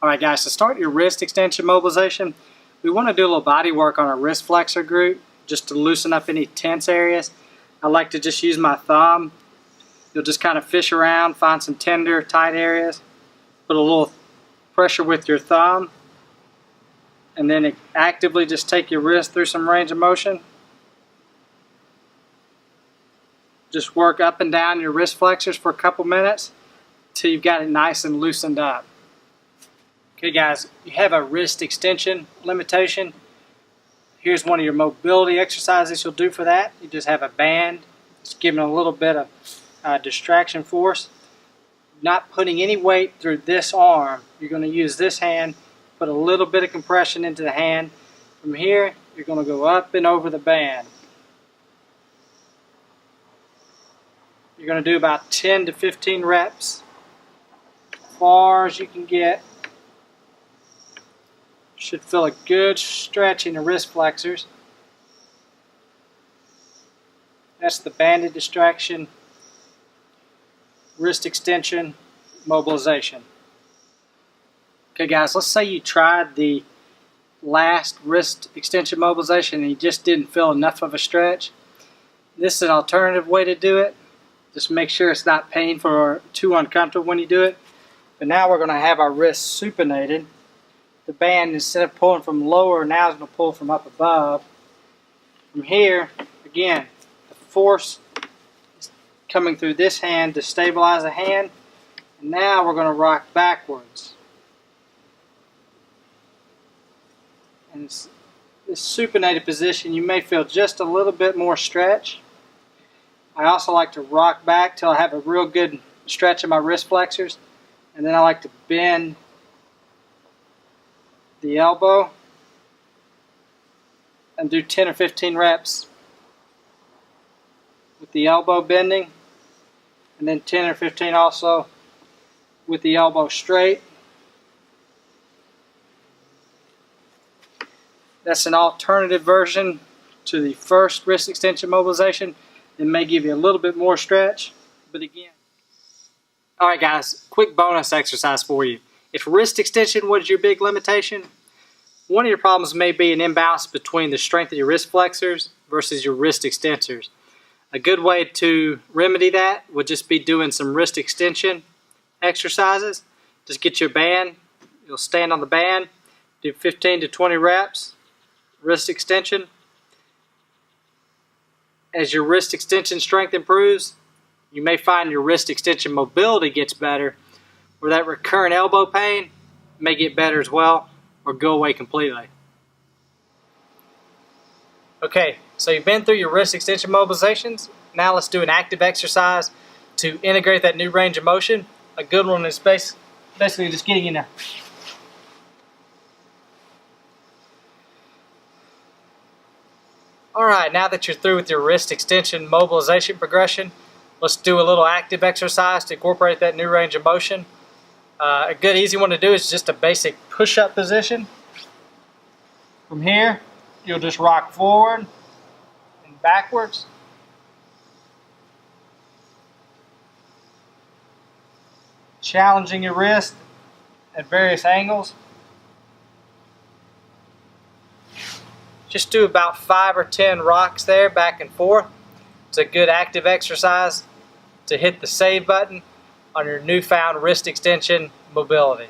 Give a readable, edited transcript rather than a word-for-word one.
Alright guys, to start your wrist extension mobilization, we want to do a little body work on our wrist flexor group just to loosen up any tense areas. I like to just use my thumb. You'll just kind of fish around, find some tender, tight areas, put a little pressure with your thumb, and then actively just take your wrist through some range of motion. Just work up and down your wrist flexors for a couple minutes until you've got it nice and loosened up. Okay guys, you have a wrist extension limitation. Here's one of your mobility exercises you'll do for that. You just have a band. It's giving a little bit of distraction force. Not putting any weight through this arm. You're going to use this hand, put a little bit of compression into the hand. From here, you're going to go up and over the band. You're going to do about 10 to 15 reps, as far as you can get. Should feel a good stretch in the wrist flexors. That's the banded distraction, wrist extension, mobilization. Okay guys, let's say you tried the last wrist extension mobilization and you just didn't feel enough of a stretch. This is an alternative way to do it. Just make sure it's not painful or too uncomfortable when you do it. But now we're going to have our wrists supinated. The band, instead of pulling from lower, now is going to pull from up above. From here, again, the force is coming through this hand to stabilize the hand. And now we're going to rock backwards. And this supinated position, you may feel just a little bit more stretch. I also like to rock back till I have a real good stretch in my wrist flexors. And then I like to bend the elbow and do 10 or 15 reps with the elbow bending, and then 10 or 15 also with the elbow straight. That's an alternative version to the first wrist extension mobilization. It may give you a little bit more stretch, but again. Alright guys, quick bonus exercise for you. If wrist extension was your big limitation, one of your problems may be an imbalance between the strength of your wrist flexors versus your wrist extensors. A good way to remedy that would just be doing some wrist extension exercises. Just get your band, you'll stand on the band, do 15 to 20 reps, wrist extension. As your wrist extension strength improves, you may find your wrist extension mobility gets better, or that recurrent elbow pain may get better as well, or go away completely. Okay, so you've been through your wrist extension mobilizations. Now let's do an active exercise to integrate that new range of motion. A good one is basically just getting in there. Alright, now that you're through with your wrist extension mobilization progression, let's do a little active exercise to incorporate that new range of motion. A good easy one to do is just a basic push-up position. From here, you'll just rock forward and backwards. Challenging your wrist at various angles. Just do about 5 or 10 rocks there, back and forth. It's a good active exercise to hit the save button on your newfound wrist extension mobility.